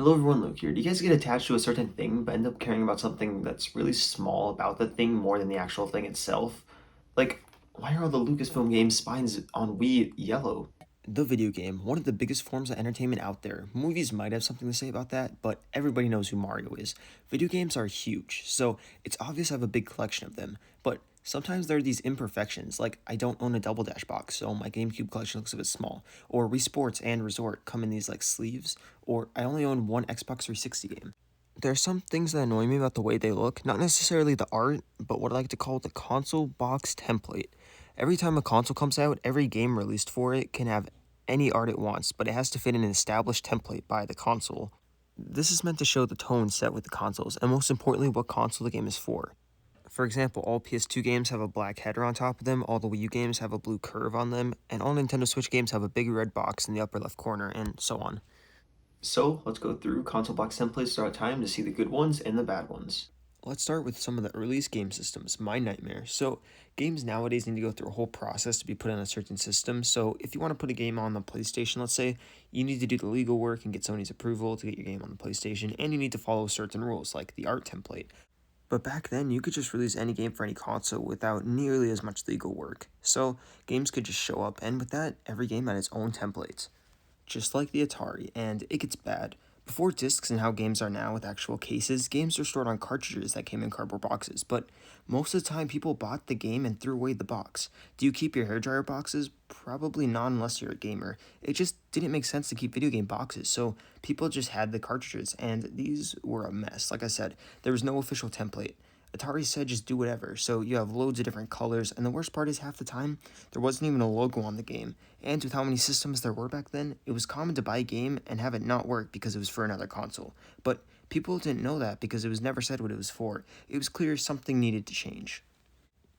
Hello everyone, Luke here. Do you guys get attached to a certain thing but end up caring about something that's really small about the thing more than the actual thing itself? Like, why are all the Lucasfilm games spines on Wii yellow? The video game, one of the biggest forms of entertainment out there. Movies might have something to say about that, but everybody knows who Mario is. Video games are huge, so it's obvious I have a big collection of them, but sometimes there are these imperfections, like I don't own a Double Dash box, so my GameCube collection looks a bit small, or Wii Sports and Resort come in these like sleeves, or I only own one Xbox 360 game. There are some things that annoy me about the way they look, not necessarily the art, but what I like to call the console box template. Every time a console comes out, every game released for it can have any art it wants, but it has to fit in an established template by the console. This is meant to show the tone set with the consoles, and most importantly, what console the game is for. For example, all PS2 games have a black header on top of them, all the Wii U games have a blue curve on them, and all Nintendo Switch games have a big red box in the upper left corner, and so on. So let's go through console box templates throughout time to see the good ones and the bad ones. Let's start with some of the earliest game systems, my nightmare. So games nowadays need to go through a whole process to be put on a certain system. So if you want to put a game on the PlayStation, let's say, you need to do the legal work and get Sony's approval to get your game on the PlayStation, and you need to follow certain rules like the art template. But back then, you could just release any game for any console without nearly as much legal work. So games could just show up, and with that, every game had its own templates, just like the Atari, and it gets bad. Before discs and how games are now with actual cases, games were stored on cartridges that came in cardboard boxes, but most of the time people bought the game and threw away the box. Do you keep your hairdryer boxes? Probably not unless you're a gamer. It just didn't make sense to keep video game boxes, so people just had the cartridges, and these were a mess. Like I said, there was no official template. Atari said just do whatever, so you have loads of different colors, and the worst part is half the time, there wasn't even a logo on the game. And with how many systems there were back then, it was common to buy a game and have it not work because it was for another console. But people didn't know that because it was never said what it was for. It was clear something needed to change.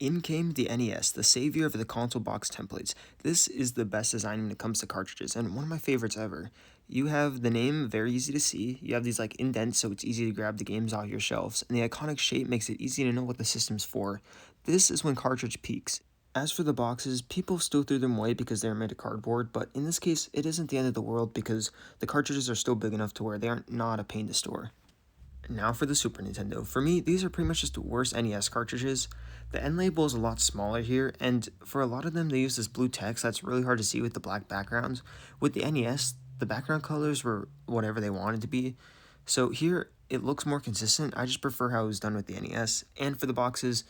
In came the NES, the savior of the console box templates. This is the best design when it comes to cartridges, and one of my favorites ever. You have the name, very easy to see. You have these like indents, so it's easy to grab the games off your shelves, and the iconic shape makes it easy to know what the system's for. This is when cartridge peaks. As for the boxes, people still threw them away because they're made of cardboard, but in this case, it isn't the end of the world because the cartridges are still big enough to where they aren't not a pain to store. Now for the Super Nintendo. For me, these are pretty much just the worst NES cartridges. The end label is a lot smaller here, and for a lot of them, they use this blue text that's really hard to see with the black backgrounds. With the NES, the background colors were whatever they wanted to be. So here, it looks more consistent. I just prefer how it was done with the NES. And for the boxes,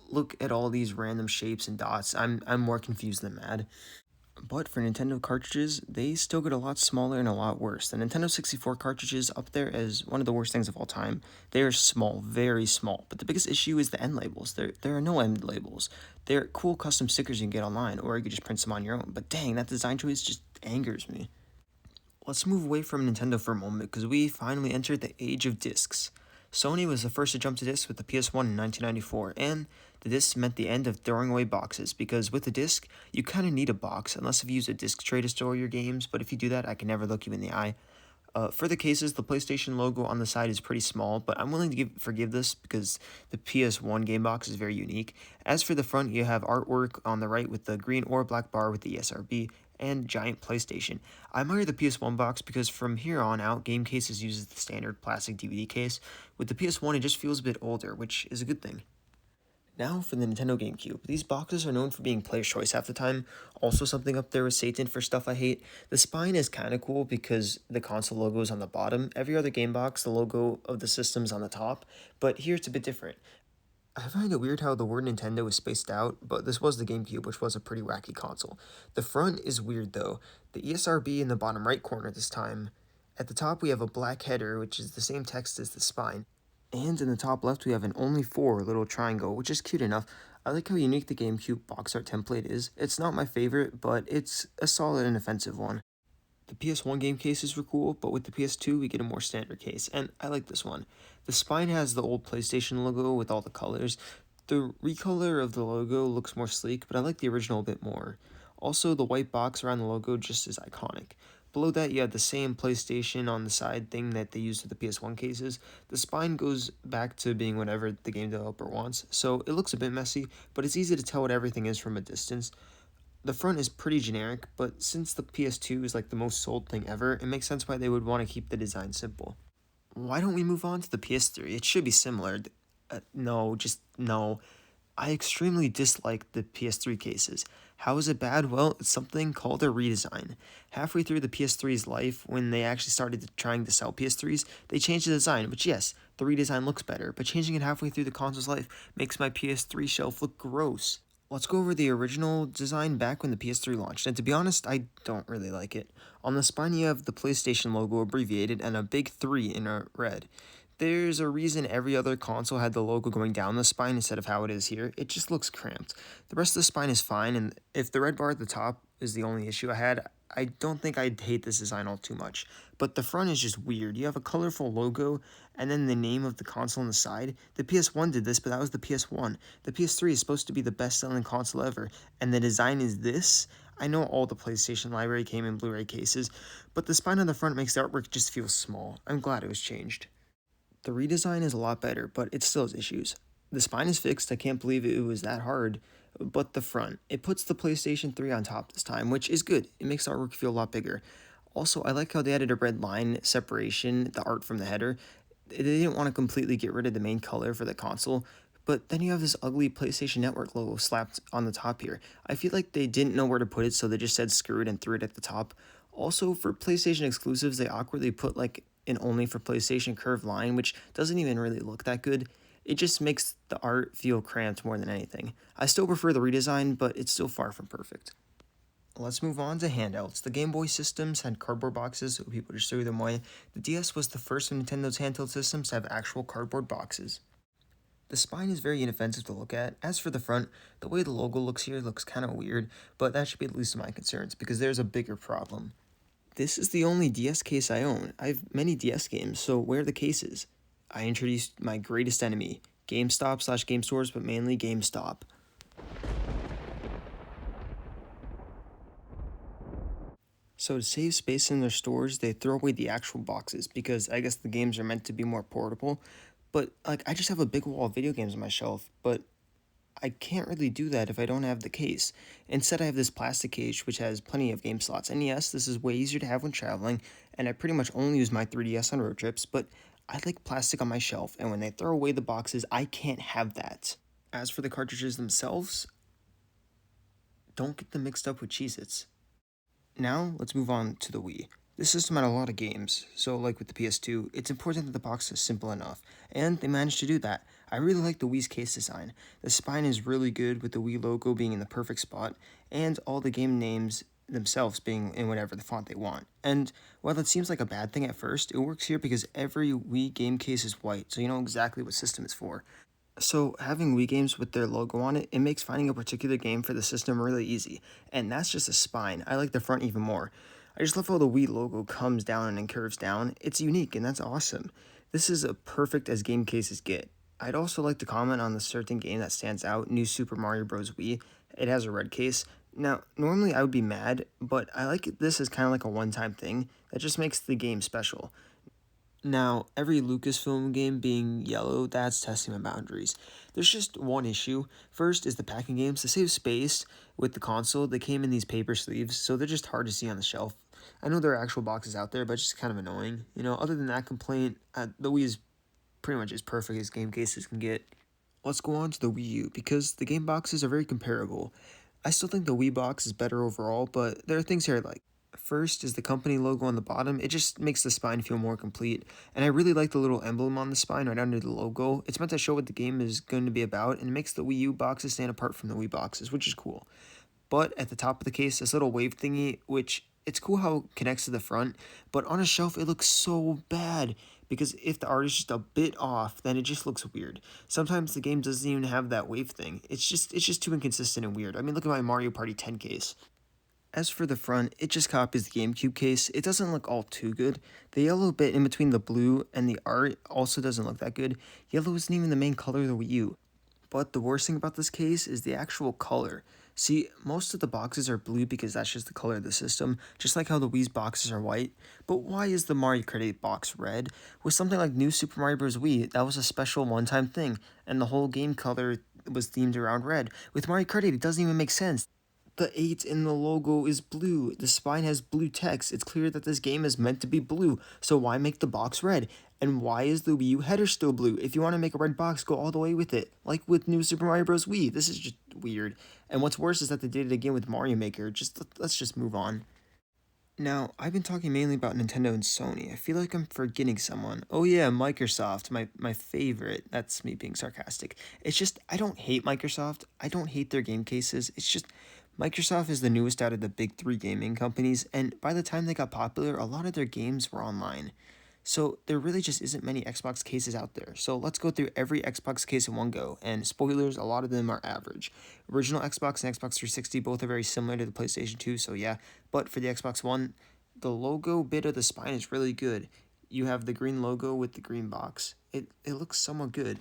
look at all these random shapes and dots. I'm more confused than mad. But for Nintendo cartridges, they still get a lot smaller and a lot worse. The Nintendo 64 cartridges up there as one of the worst things of all time. They are small, very small. But the biggest issue is the end labels. There are no end labels. They're cool custom stickers you can get online, or you could just print them on your own. But dang, that design choice just angers me. Let's move away from Nintendo for a moment because we finally entered the age of discs. Sony was the first to jump to discs with the PS1 in 1994, and the discs meant the end of throwing away boxes because with the disc, you kind of need a box unless if you use a disc tray to store your games, but if you do that, I can never look you in the eye. For the cases, the PlayStation logo on the side is pretty small, but I'm willing to forgive this because the PS1 game box is very unique. As for the front, you have artwork on the right with the green or black bar with the ESRB, and giant PlayStation. I admire the PS1 box because from here on out, Game Cases uses the standard plastic DVD case. With the PS1, it just feels a bit older, which is a good thing. Now for the Nintendo GameCube. These boxes are known for being player's choice half the time. Also something up there with Satan for stuff I hate. The spine is kind of cool because the console logo is on the bottom. Every other game box, the logo of the system's on the top. But here it's a bit different. I find it weird how the word Nintendo is spaced out, but this was the GameCube, which was a pretty wacky console. The front is weird though. The ESRB in the bottom right corner this time. At the top we have a black header, which is the same text as the spine. And in the top left we have an only 4 little triangle, which is cute enough. I like how unique the GameCube box art template is. It's not my favorite, but it's a solid and offensive one. The PS1 game cases were cool, but with the PS2 we get a more standard case, and I like this one. The spine has the old PlayStation logo with all the colors. The recolor of the logo looks more sleek, but I like the original a bit more. Also, the white box around the logo just is iconic. Below that, you have the same PlayStation on the side thing that they used with the PS1 cases. The spine goes back to being whatever the game developer wants, so it looks a bit messy, but it's easy to tell what everything is from a distance. The front is pretty generic, but since the PS2 is like the most sold thing ever, it makes sense why they would want to keep the design simple. Why don't we move on to the PS3? It should be similar. No, just no. I extremely dislike the PS3 cases. How is it bad? Well, it's something called a redesign. Halfway through the PS3's life, when they actually started trying to sell PS3s, they changed the design, which yes, the redesign looks better, but changing it halfway through the console's life makes my PS3 shelf look gross. Let's go over the original design back when the PS3 launched, and to be honest, I don't really like it. On the spine, you have the PlayStation logo abbreviated and a big 3 in a red. There's a reason every other console had the logo going down the spine instead of how it is here. It just looks cramped. The rest of the spine is fine, and if the red bar at the top is the only issue I had, I don't think I'd hate this design all too much. But the front is just weird. You have a colorful logo and then the name of the console on the side. The PS1 did this, but that was the PS1. The PS3 is supposed to be the best-selling console ever, and the design is this? I know all the PlayStation library came in Blu-ray cases, but the spine on the front makes the artwork just feel small. I'm glad it was changed. The redesign is a lot better, but it still has issues. The spine is fixed, I can't believe it was that hard, but the front. It puts the PlayStation 3 on top this time, which is good. It makes the artwork feel a lot bigger. Also, I like how they added a red line separation, the art from the header. They didn't want to completely get rid of the main color for the console, but then you have this ugly PlayStation Network logo slapped on the top here. I feel like they didn't know where to put it, so they just said screw it and threw it at the top. Also, for PlayStation exclusives, they awkwardly put like an only for PlayStation curved line, which doesn't even really look that good. It just makes the art feel cramped more than anything. I still prefer the redesign, but it's still far from perfect. Let's move on to handhelds. The Game Boy systems had cardboard boxes, so people just threw them away. The DS was the first of Nintendo's handheld systems to have actual cardboard boxes. The spine is very inoffensive to look at. As for the front, the way the logo looks here looks kind of weird, but that should be the least of my concerns because there's a bigger problem. This is the only DS case I own. I have many DS games, so where are the cases? I introduced my greatest enemy, GameStop slash game stores, but mainly GameStop. So to save space in their stores, they throw away the actual boxes because I guess the games are meant to be more portable. But like I just have a big wall of video games on my shelf, but I can't really do that if I don't have the case. Instead, I have this plastic case which has plenty of game slots. And yes, this is way easier to have when traveling, and I pretty much only use my 3DS on road trips, but I like plastic on my shelf, and when they throw away the boxes, I can't have that. As for the cartridges themselves, don't get them mixed up with Cheez-Its. Now, let's move on to the Wii. This system had a lot of games, so like with the PS2, it's important that the box is simple enough, and they managed to do that. I really like the Wii's case design. The spine is really good with the Wii logo being in the perfect spot, and all the game names themselves being in whatever the font they want. And while that seems like a bad thing at first, it works here because every Wii game case is white, so you know exactly what system it's for. So having Wii games with their logo on it, it makes finding a particular game for the system really easy. And that's just a spine. I like the front even more. I just love how the Wii logo comes down and curves down. It's unique and that's awesome. This is a perfect as game cases get. I'd also like to comment on the certain game that stands out, New Super Mario Bros. Wii. It has a red case. Now, normally I would be mad, but I like this as kind of like a one-time thing that just makes the game special. Now, every Lucasfilm game being yellow, that's testing my boundaries. There's just one issue. First is the packing games. To save space with the console, they came in these paper sleeves, so they're just hard to see on the shelf. I know there are actual boxes out there, but it's just kind of annoying. You know, other than that complaint, the Wii is pretty much as perfect as game cases can get. Let's go on to the Wii U, because the game boxes are very comparable. I still think the Wii box is better overall, but there are things here I like. First is the company logo on the bottom. It just makes the spine feel more complete. And I really like the little emblem on the spine right under the logo. It's meant to show what the game is going to be about, and it makes the Wii U boxes stand apart from the Wii boxes, which is cool. But at the top of the case, this little wave thingy, which it's cool how it connects to the front, but on a shelf it looks so bad because if the art is just a bit off, then it just looks weird. Sometimes the game doesn't even have that wave thing. It's just too inconsistent and weird. I mean, look at my Mario Party 10 case. As for the front, it just copies the GameCube case. It doesn't look all too good. The yellow bit in between the blue and the art also doesn't look that good. Yellow isn't even the main color of the Wii U. But the worst thing about this case is the actual color. See, most of the boxes are blue because that's just the color of the system, just like how the Wii's boxes are white. But why is the Mario Kart 8 box red? With something like New Super Mario Bros. Wii, that was a special one-time thing, and the whole game color was themed around red. With Mario Kart 8, it doesn't even make sense. The 8 in the logo is blue. The spine has blue text. It's clear that this game is meant to be blue, so why make the box red? And why is the Wii U header still blue? If you want to make a red box, go all the way with it. Like with New Super Mario Bros. Wii. This is just weird. And what's worse is that they did it again with Mario Maker. Let's just move on. Now, I've been talking mainly about Nintendo and Sony. I feel like I'm forgetting someone. Oh yeah, Microsoft, my favorite. That's me being sarcastic. It's just, I don't hate Microsoft. I don't hate their game cases. It's just, Microsoft is the newest out of the big three gaming companies, and by the time they got popular, a lot of their games were online. So there really just isn't many Xbox cases out there. So let's go through every Xbox case in one go. And spoilers, a lot of them are average. Original Xbox and Xbox 360 both are very similar to the PlayStation 2, so yeah. But for the Xbox One, the logo bit of the spine is really good. You have the green logo with the green box. It looks somewhat good.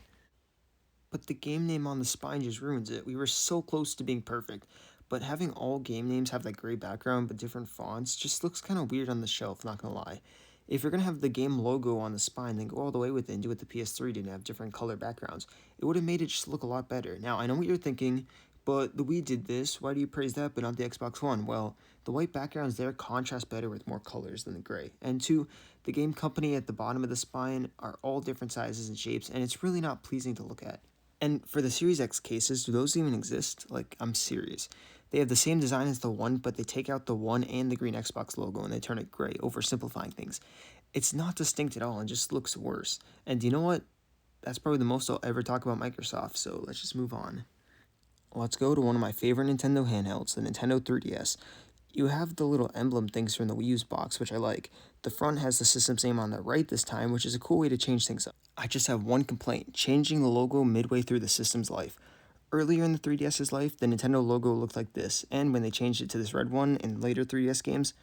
But the game name on the spine just ruins it. We were so close to being perfect. But having all game names have that gray background but different fonts just looks kind of weird on the shelf, not gonna lie. If you're gonna have the game logo on the spine, then go all the way with it and do what the PS3 did and have different color backgrounds. It would have made it just look a lot better. Now, I know what you're thinking, but the Wii did this. Why do you praise that but not the Xbox One? Well, the white backgrounds there contrast better with more colors than the gray. And two, the game company at the bottom of the spine are all different sizes and shapes, and it's really not pleasing to look at. And for the Series X cases, do those even exist? Like, I'm serious. They have the same design as the One, but they take out the One and the green Xbox logo and they turn it gray, oversimplifying things. It's not distinct at all and just looks worse. And you know what? That's probably the most I'll ever talk about Microsoft, so let's just move on. Let's go to one of my favorite Nintendo handhelds, the Nintendo 3DS. You have the little emblem things from the Wii U's box, which I like. The front has the system's name on the right this time, which is a cool way to change things up. I just have one complaint, changing the logo midway through the system's life. Earlier in the 3DS's life, the Nintendo logo looked like this, and when they changed it to this red one in later 3DS games,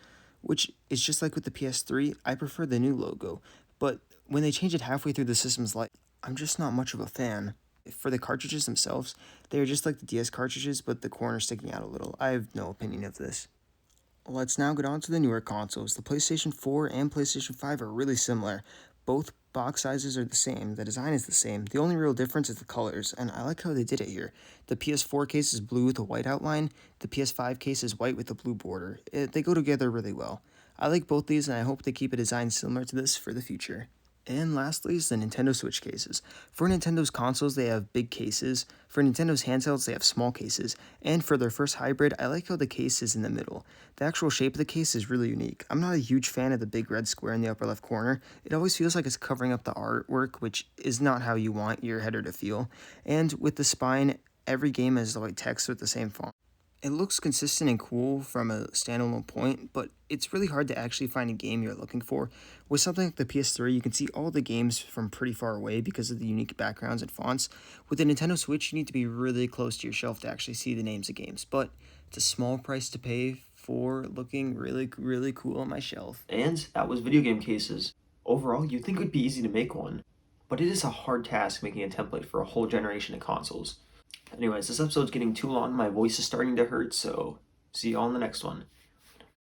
which is just like with the PS3, I prefer the new logo. But when they change it halfway through the system's life, I'm just not much of a fan. For the cartridges themselves, they are just like the DS cartridges, but the corner sticking out a little. I have no opinion of this. Let's now get on to the newer consoles. The PlayStation 4 and PlayStation 5 are really similar. Both box sizes are the same, the design is the same. The only real difference is the colors, and I like how they did it here. The PS4 case is blue with a white outline, the PS5 case is white with a blue border. They go together really well. I like both these, and I hope they keep a design similar to this for the future. And lastly is the Nintendo Switch cases. For Nintendo's consoles, they have big cases. For Nintendo's handhelds, they have small cases. And for their first hybrid, I like how the case is in the middle. The actual shape of the case is really unique. I'm not a huge fan of the big red square in the upper left corner. It always feels like it's covering up the artwork, which is not how you want your header to feel. And with the spine, every game has the white text with the same font. It looks consistent and cool from a standalone point, but it's really hard to actually find a game you're looking for. With something like the PS3, you can see all the games from pretty far away because of the unique backgrounds and fonts. With the Nintendo Switch, you need to be really close to your shelf to actually see the names of games, but it's a small price to pay for looking really, really cool on my shelf. And that was video game cases. Overall, you'd think it would be easy to make one, but it is a hard task making a template for a whole generation of consoles. Anyways, this episode's getting too long, my voice is starting to hurt, so see you all in the next one.